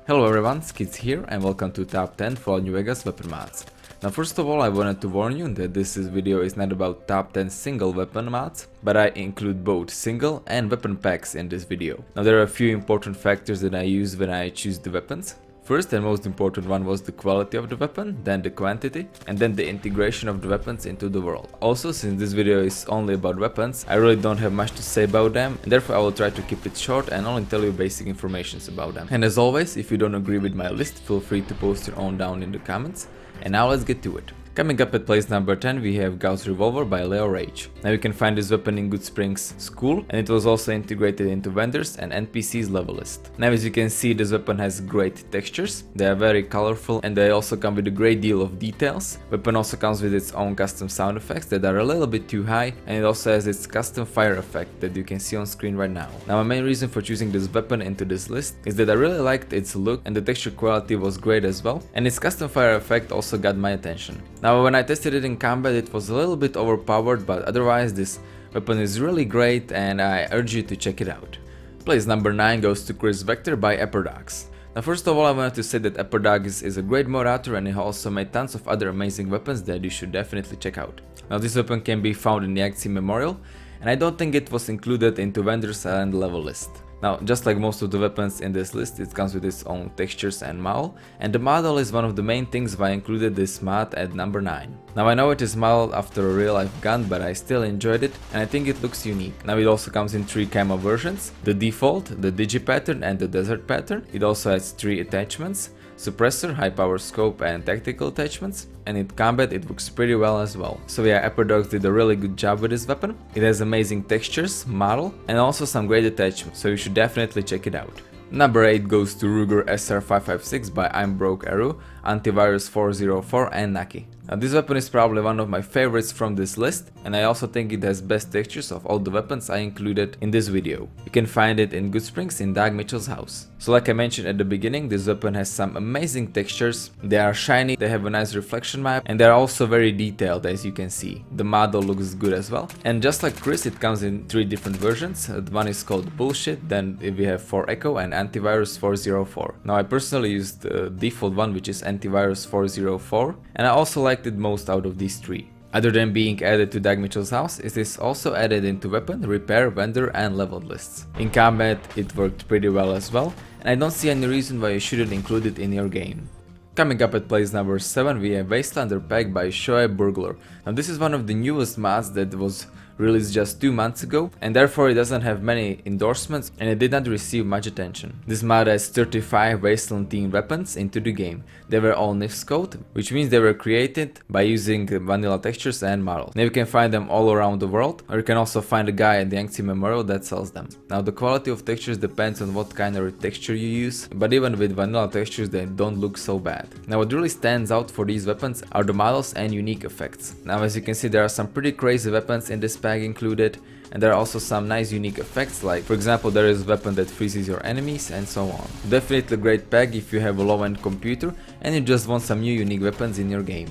Hello everyone, Skits here and welcome to Top 10 for all New Vegas weapon mods. Now first of all I wanted to warn you that this video is not about top 10 single weapon mods, but I include both single and weapon packs in this video. Now there are a few important factors that I use when I choose the weapons. First and most important one was the quality of the weapon, then the quantity, and then the integration of the weapons into the world. Also, since this video is only about weapons, I really don't have much to say about them, and therefore I will try to keep it short and only tell you basic information about them. And as always, if you don't agree with my list, feel free to post your own down in the comments. And now let's get to it. Coming up at place number 10 we have Gauss Revolver by Leorage. Now you can find this weapon in Goodsprings School, and it was also integrated into vendors and NPCs level list. Now as you can see, this weapon has great textures, they are very colorful and they also come with a great deal of details. Weapon also comes with its own custom sound effects that are a little bit too high, and it also has its custom fire effect that you can see on screen right now. Now my main reason for choosing this weapon into this list is that I really liked its look and the texture quality was great as well, and its custom fire effect also got my attention. Now when I tested it in combat it was a little bit overpowered, but otherwise this weapon is really great and I urge you to check it out. Place number 9 goes to Kriss Vector by Eprdox. Now first of all I wanted to say that Eprdox is a great mod author and he also made tons of other amazing weapons that you should definitely check out. Now this weapon can be found in the XC Memorial, and I don't think it was included into vendors and level list. Now, just like most of the weapons in this list, it comes with its own textures and model, and the model is one of the main things why I included this mod at number 9. Now I know it is modeled after a real life gun, but I still enjoyed it and I think it looks unique. Now it also comes in 3 camo versions, the default, the digi pattern and the desert pattern. It also has 3 attachments: suppressor, high power scope and tactical attachments, and in combat it works pretty well as well. So yeah, Eprdox did a really good job with this weapon. It has amazing textures, model, and also some great attachments, so you should definitely check it out. Number 8 goes to Ruger SR556 by ImBrokeRU, Antivirus 404 and Naky. Now this weapon is probably one of my favorites from this list, and I also think it has best textures of all the weapons I included in this video. You can find it in Goodsprings in Doug Mitchell's house. So like I mentioned at the beginning, this weapon has some amazing textures. They are shiny, they have a nice reflection map, and they are also very detailed as you can see. The model looks good as well. And just like Kriss, it comes in 3 different versions. One is called Bullshit, then we have 4 Echo and Antivirus 404. Now I personally used the default one, which is Antivirus 404, and I also liked it most out of these 3. Other than being added to Doug Mitchell's house, it is also added into weapon, repair, vendor and leveled lists. In combat it worked pretty well as well, and I don't see any reason why you shouldn't include it in your game. Coming up at place number 7 we have Wastelander pack by Shoeburglar. Now this is one of the newest mods that was released just 2 months ago, and therefore it doesn't have many endorsements and it did not receive much attention. This mod has 35 Wasteland themed weapons into the game. They were all NIFS code, which means they were created by using vanilla textures and models. Now you can find them all around the world, or you can also find a guy at the XC Memorial that sells them. Now the quality of textures depends on what kind of texture you use, but even with vanilla textures they don't look so bad. Now what really stands out for these weapons are the models and unique effects. Now as you can see there are some pretty crazy weapons in this pack included, and there are also some nice unique effects, like for example there is a weapon that freezes your enemies and so on. Definitely a great pack if you have a low-end computer and you just want some new unique weapons in your game.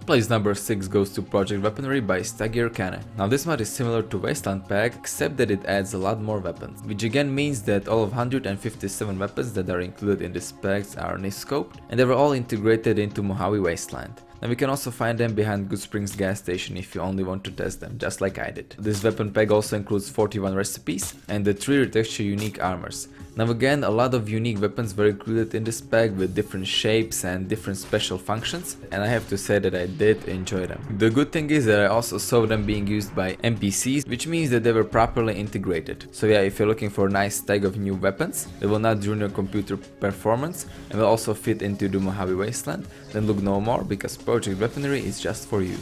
Place number 6 goes to Project Weaponry by Stagierkane. Now this mod is similar to Wasteland pack, except that it adds a lot more weapons, which again means that all of 157 weapons that are included in this pack are NIFS scoped, and they were all integrated into Mojave Wasteland. Now we can also find them behind Goodsprings gas station if you only want to test them, just like I did. This weapon pack also includes 41 recipes and the 3 retexture unique armors. Now again, a lot of unique weapons were included in this pack with different shapes and different special functions, and I have to say that I did enjoy them. The good thing is that I also saw them being used by NPCs, which means that they were properly integrated. So yeah, if you're looking for a nice stack of new weapons that will not ruin your computer performance and will also fit into the Mojave Wasteland, then look no more, because Project Weaponry is just for you.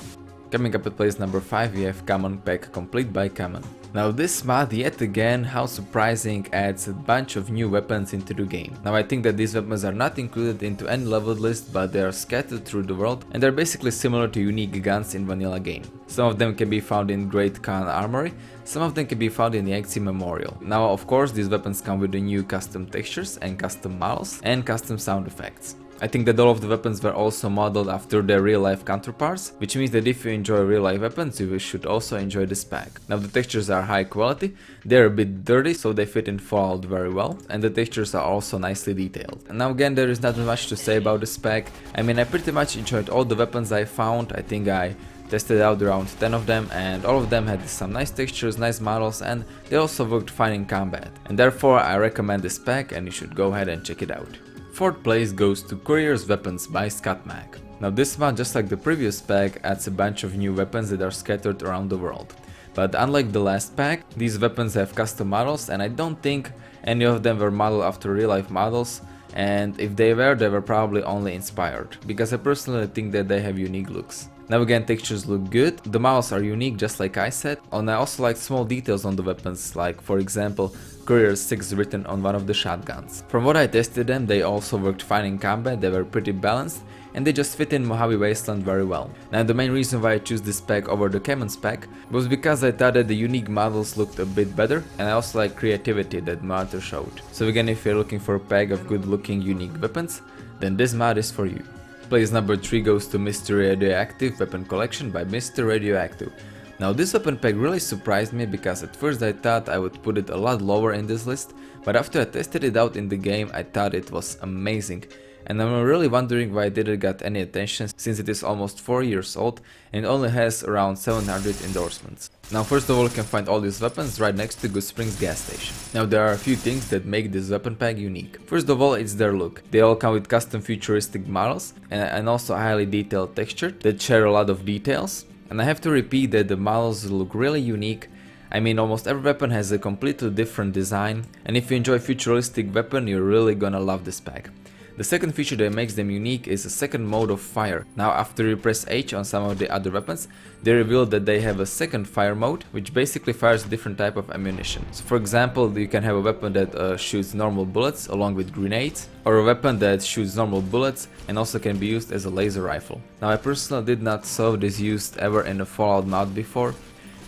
Coming up at place number 5 we have Camon pack complete by Camon. Now this mod, yet again, how surprising, adds a bunch of new weapons into the game. Now I think that these weapons are not included into any leveled list, but they are scattered through the world and they're basically similar to unique guns in vanilla game. Some of them can be found in Great Khan Armory, some of them can be found in the XC Memorial. Now of course these weapons come with the new custom textures and custom models and custom sound effects. I think that all of the weapons were also modeled after their real life counterparts, which means that if you enjoy real life weapons, you should also enjoy this pack. Now the textures are high quality, they're a bit dirty, so they fit in Fallout very well, and the textures are also nicely detailed. And now again, there is not much to say about this pack. I mean, I pretty much enjoyed all the weapons I found. I think I tested out around 10 of them, and all of them had some nice textures, nice models, and they also worked fine in combat. And therefore I recommend this pack, and you should go ahead and check it out. Fourth place goes to Couriers Weapons by scottmack. Now this mod, just like the previous pack, adds a bunch of new weapons that are scattered around the world. But unlike the last pack, these weapons have custom models, and I don't think any of them were modeled after real life models, and if they were probably only inspired, because I personally think that they have unique looks. Now again, textures look good, the models are unique just like I said, and I also like small details on the weapons, like for example Courier 6 written on one of the shotguns. From what I tested them, they also worked fine in combat, they were pretty balanced, and they just fit in Mojave Wasteland very well. Now the main reason why I chose this pack over the Camon's pack was because I thought that the unique models looked a bit better, and I also like creativity that mod showed. So again, if you're looking for a pack of good looking unique weapons, then this mod is for you. Place number 3 goes to MRRadioactiv Weapon Collection by MRRadioactiv. Now this weapon pack really surprised me, because at first I thought I would put it a lot lower in this list, but after I tested it out in the game I thought it was amazing. And I'm really wondering why it didn't get any attention, since it is almost 4 years old and it only has around 700 endorsements. Now first of all, you can find all these weapons right next to Goodsprings gas station. Now there are a few things that make this weapon pack unique. First of all, it's their look. They all come with custom futuristic models and also highly detailed texture that share a lot of details. And I have to repeat that the models look really unique. I mean, almost every weapon has a completely different design, and if you enjoy futuristic weapon, you're really gonna love this pack. The second feature that makes them unique is a second mode of fire. Now after you press H on some of the other weapons, they reveal that they have a second fire mode, which basically fires a different type of ammunition. So for example, you can have a weapon that shoots normal bullets along with grenades, or a weapon that shoots normal bullets and also can be used as a laser rifle. Now I personally did not saw this used ever in a Fallout mod before.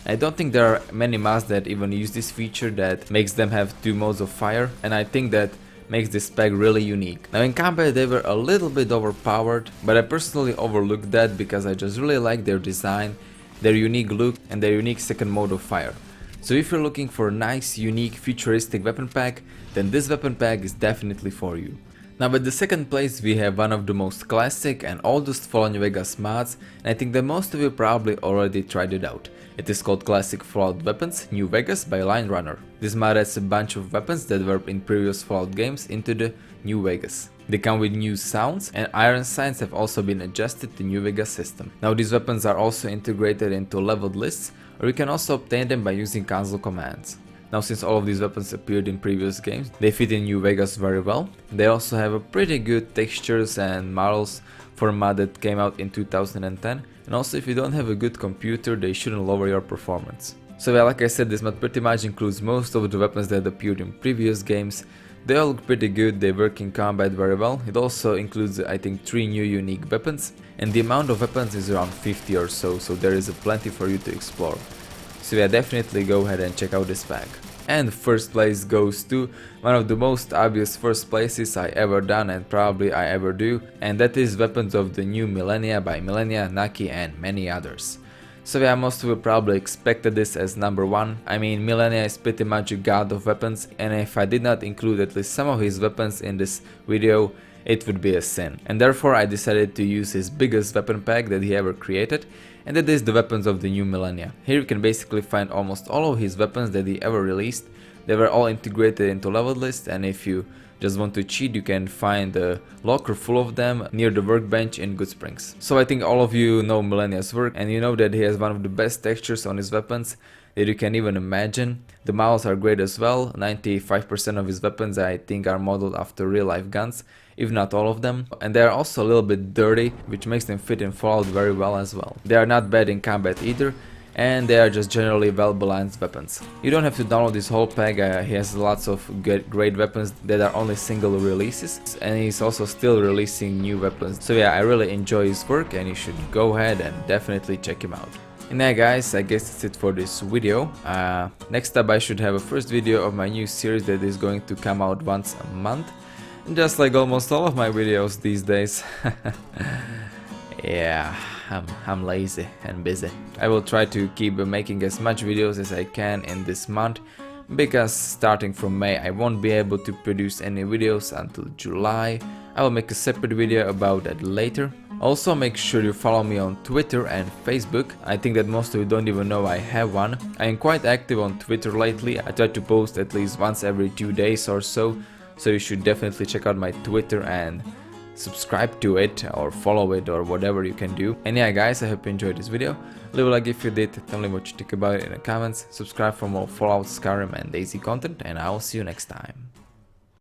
I don't think there are many mods that even use this feature that makes them have two modes of fire, and I think that makes this pack really unique. Now in combat they were a little bit overpowered, but I personally overlooked that because I just really like their design, their unique look and their unique second mode of fire. So if you're looking for a nice, unique, futuristic weapon pack, then this weapon pack is definitely for you. Now at the second place we have one of the most classic and oldest Fallout New Vegas mods, and I think that most of you probably already tried it out. It is called Classic Fallout Weapons New Vegas by Linerunner. This mod adds a bunch of weapons that were in previous Fallout games into the New Vegas. They come with new sounds, and iron sights have also been adjusted to New Vegas system. Now these weapons are also integrated into leveled lists, or you can also obtain them by using console commands. Now since all of these weapons appeared in previous games, they fit in New Vegas very well. They also have a pretty good textures and models for a mod that came out in 2010, and also if you don't have a good computer, they shouldn't lower your performance. So yeah, like I said, this mod pretty much includes most of the weapons that appeared in previous games. They all look pretty good, they work in combat very well. It also includes I think 3 new unique weapons, and the amount of weapons is around 50 or so there is plenty for you to explore. So yeah, definitely go ahead and check out this pack. And first place goes to one of the most obvious first places I ever done and probably I ever do, and that is Weapons of the New Millenia by Millenia, Naky and many others. So yeah, most of you probably expected this as number 1. I mean, Millenia is pretty much a god of weapons, and if I did not include at least some of his weapons in this video, it would be a sin. And therefore I decided to use his biggest weapon pack that he ever created, and that is the Weapons of the New Millenia. Here you can basically find almost all of his weapons that he ever released. They were all integrated into leveled list, and if you just want to cheat, you can find a locker full of them near the workbench in Goodsprings. So I think all of you know Millenia's work, and you know that he has one of the best textures on his weapons that you can even imagine. The models are great as well. 95% of his weapons I think are modeled after real life guns, if not all of them, and they are also a little bit dirty, which makes them fit in Fallout very well as well. They are not bad in combat either, and they are just generally well balanced weapons. You don't have to download this whole pack, he has lots of great weapons that are only single releases, and he's also still releasing new weapons. So yeah, I really enjoy his work and you should go ahead and definitely check him out. And yeah guys, I guess that's it for this video. Next up I should have a first video of my new series that is going to come out once a month. Just like almost all of my videos these days. Yeah, I'm lazy and busy. I will try to keep making as much videos as I can in this month, because starting from May I won't be able to produce any videos until July. I will make a separate video about that later. Also, make sure you follow me on Twitter and Facebook. I think that most of you don't even know I have one. I am quite active on Twitter lately. I try to post at least once every 2 days or so you should definitely check out my Twitter and subscribe to it or follow it or whatever you can do. And yeah guys, I hope you enjoyed this video. Leave a like if you did, tell me what you think about it in the comments, subscribe for more Fallout, Skyrim and Daisy content, and I will see you next time.